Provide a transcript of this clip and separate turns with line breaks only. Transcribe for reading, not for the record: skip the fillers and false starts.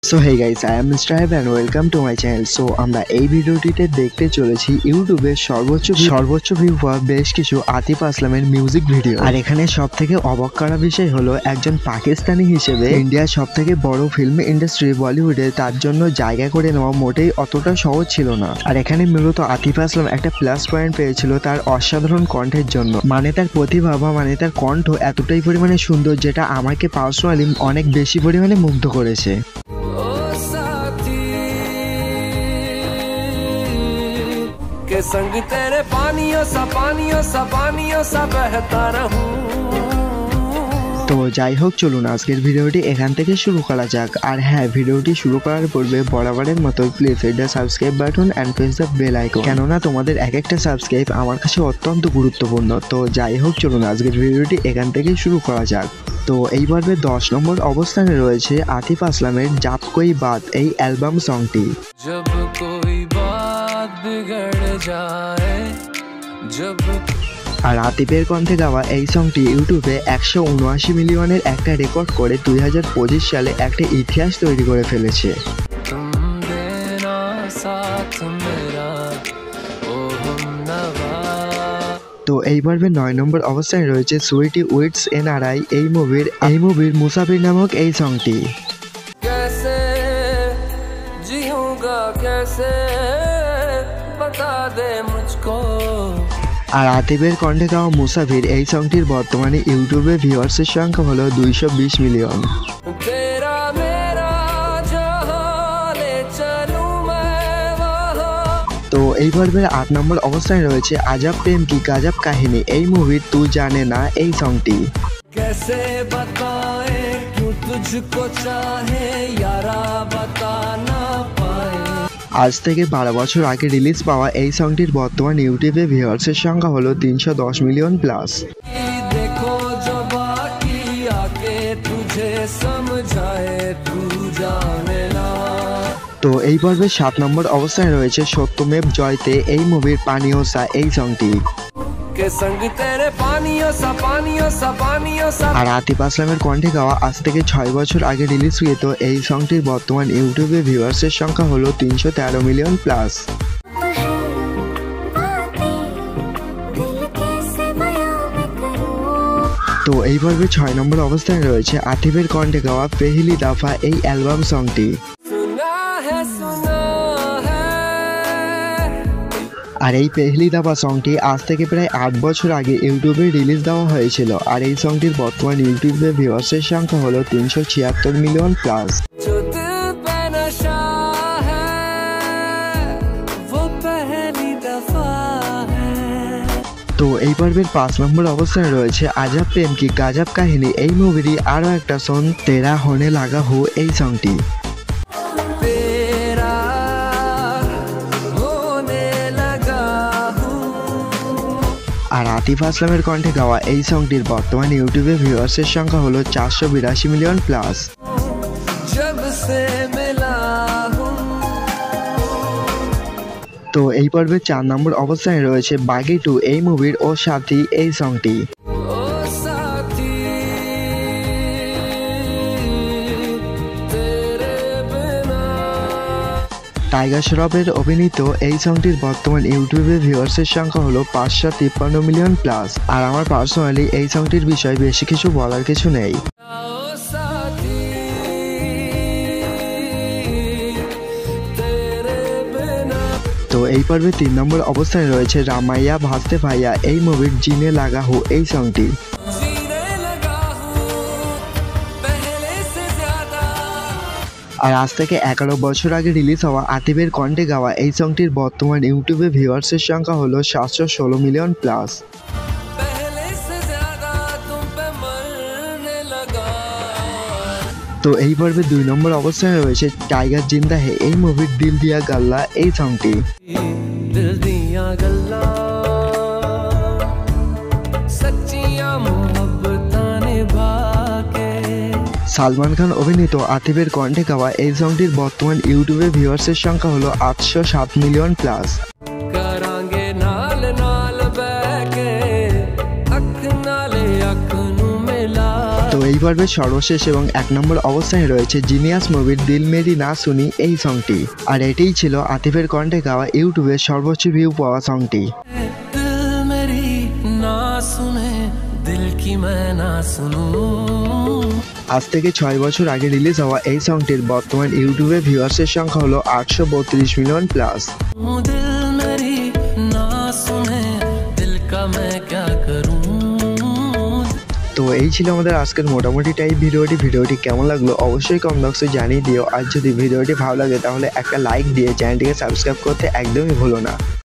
So hey guys, I am mister Haib and welcome to my channel. So আমরা এই ভিডিওটিতে দেখতে চলেছি ইউটিউবের সর্বোচ্চ ভিউ পাওয়া বেশ কিছু আতিফ আসলামের মিউজিক ভিডিও। আর এখানে সব থেকে অবাক করা বিষয় হলো, একজন পাকিস্তানি হিসেবে ইন্ডিয়ার সব থেকে বড় ফিল্ম ইন্ডাস্ট্রি বলিউডে তার জন্য জায়গা করে নেওয়া মোটেই অতটা সহজ ছিল না। আর এখানে মূলত আতিফ আসলাম একটা প্লাস পয়েন্ট পেয়েছিল তার অসাধারণ কণ্ঠের জন্য। মানে তার প্রতিভা বা তার কণ্ঠ এতটাই পরিমাণে সুন্দর, যেটা আমাকে পার্সোনালি অনেক বেশি পরিমাণে মুগ্ধ করেছে।
के संग तेरे पानियों सा बहता रहूं।
তো যাই হোক, চলুন আজকের ভিডিওটি এখান থেকে শুরু করা যাক। আর হ্যাঁ, ভিডিওটি শুরু করার পূর্বে বরাবরের মতো please hit the subscribe button and press the bell icon, কেননা তোমাদের এক একটা সাবস্ক্রাইব আমার কাছে অত্যন্ত গুরুত্বপূর্ণ। তো যাই হোক, চলুন আজকের ভিডিওটি এখান থেকে শুরু করা যাক। তো এই পর্বে 10 নম্বর অবস্থানে রয়েছে আতিফ আসলামের জব কোই বাত এই অ্যালবাম সংটি।
जब कोई बात बिगड़ जाए जब
আর আতিফের কণ্ঠে গাওয়া এই সংটি ইউটিউবে 179 মিলিয়নের একটা রেকর্ড করে 2025 সালে একটা ইতিহাস তৈরি করে ফেলেছে।
तुम देना साथ मेरा ओ हमनवा।
তো এই পর্বে 9 নম্বর অবস্থানে রয়েছে সুইটি উইথস এনআরআই এই মুভির মুসাফির নামক এই সংটি।
कैसे जीऊंगा कैसे बता दे मुझको।
আর আতিফের কণ্ঠে গাওয়া মুসাফির এই সংটির বর্তমানে ইউটিউবে ভিউয়ার্সের সংখ্যা হলো 220 মিলিয়ন।
तेरा मेरा जहां ले चलूं मैं वहां।
তো এই পর্বের 8 নম্বর অবস্থানে রয়েছে আজব প্রেম কি গাজব কাহিনী এই মুভির তু জানে না এই সংটি।
कैसे बताए क्यों तुझको चाहे यारा बता ना पाए।
আজ থেকে 12 বছর আগে রিলিজ পাওয়া এই সংটির বর্তমান ইউটিউবে ভিউয়ার্সের সংখ্যা হলো 310 মিলিয়ন প্লাস।
देखो जो बाकी आके तुझे समझाए तू जाने ना।
তো এই পর্বের 7 নম্বর অবস্থানে রয়েছে সত্যমেব জয়তে এই মুভির পানিও সা এই সংটি।
के संग तेरे पानियों सा।
আর আতিফ আসলামের কণ্ঠে গাওয়া আজ থেকে 6 বছর আগে রিলিজ হয়ে তো এই সংটির বর্তমান ইউটিউবে ভিউয়ার্সের সংখ্যা হলো 313 মিলিয়ন প্লাস। তো এই পর্বে 6 নম্বর অবস্থানে রয়েছে আতিফের কণ্ঠে গাওয়া পেহলি দাফা এই অ্যালবাম সংটি।
सुना है
আর এই পেহলি দাফা সংটি আজ থেকে প্রায় 8 বছর আগে ইউটিউবে রিলিজ দেওয়া হয়েছিল। আর এই সংটির বর্তমান ইউটিউবে ভিউয়ার্সের সংখ্যা হলো 376 মিলিয়ন প্লাস।
जो दिल पे नशा है वो पहली दफा है।
তো এই পর্বের 5 নম্বর অবস্থানে রয়েছে আজব প্রেম কি গাজব কাহিনী এই মুভিরই আরও একটা সং তেরা হোনে লাগা হো এই সংটি।
तेरा होने लगा हूँ।
আর আতিফ আসলামের কণ্ঠে গাওয়া এই সংটির বর্তমান ইউটিউবে ভিউয়ার্সের সংখ্যা হলো 482 মিলিয়ন প্লাস।
जब से मिला हूँ।
তো এই পর্বের 4 নম্বর অবস্থানে রয়েছে বাগি 2 এই মুভির ও সাথী এই সংটি।
ओ साथी तेरे बिना।
টাইগার শ্রফের অভিনীত এই সংটির বর্তমান ইউটিউবে ভিউয়ার্সের সংখ্যা হলো 553 মিলিয়ন প্লাস। আর আমার পার্সোনালি এই সংটির বিষয়ে বেশি কিছু বলার কিছু নেই।
ओ साथी तेरे बिना।
তো এই পর্বে 3 নম্বর অবস্থানে রয়েছে রামাইয়া ভাসতে ভাইয়া এই মুভির জিনে লাগা হো এই সংটি।
जीने लगा हूँ पहले से ज्यादा।
আর আজ থেকে 11 বছর আগে রিলিজ হওয়া আতিফের কণ্ঠে গাওয়া এই সংটির বর্তমান ইউটিউবে ভিউয়ার্সের সংখ্যা হলো 716 মিলিয়ন প্লাস।
पहले से ज्यादा तुम पे मरने लगा।
তো এই পর্বে 2 নম্বর অবস্থানে রয়েছে টাইগার জিন্দা হে এই মুভির দিল দিয়া গাল্লা এই সংটি।
दिल दिया गल्ला सच्चियां मोहब्बतां निभा के।
সালমান খান অভিনীত আতিফের কণ্ঠে গাওয়া এই সংটির বর্তমান ইউটিউবে ভিউয়ার্সের সংখ্যা হলো 807 মিলিয়ন প্লাস।
करांगे नाल नाल बैके अख नाले अख नू मिला।
তো এই পর্বের সর্বশেষ এবং 1 নম্বর অবস্থানে রয়েছে জিনিয়াস মুভির দিল মেরি না শুনি এই সংটি। আর এটাই ছিল আতিফের কণ্ঠে গাওয়া ইউটিউবের সর্বোচ্চ ভিউ পাওয়া সংটি।
दिल मेरी ना सुने दिल की मैं ना सुनूं
আজ থেকে 6 বছর আগে রিলিজ হওয়া এই সংটির বর্তমান ইউটিউবে ভিউয়ার্সের সংখ্যা হলো 832 মিলিয়ন প্লাস।
दिल मेरी ना सुने दिल का मैं क्या करूं।
তো এই ছিল আমাদের আজকের মোটামুটি টাইপ ভিডিওটি কেমন লাগলো অবশ্যই কমেন্ট বক্সে জানিয়ে দিও। আর যদি ভিডিওটি ভালো লাগে তাহলে একটা লাইক দিয়ে চ্যানেলটিকে সাবস্ক্রাইব করতে একদমই ভুলো না।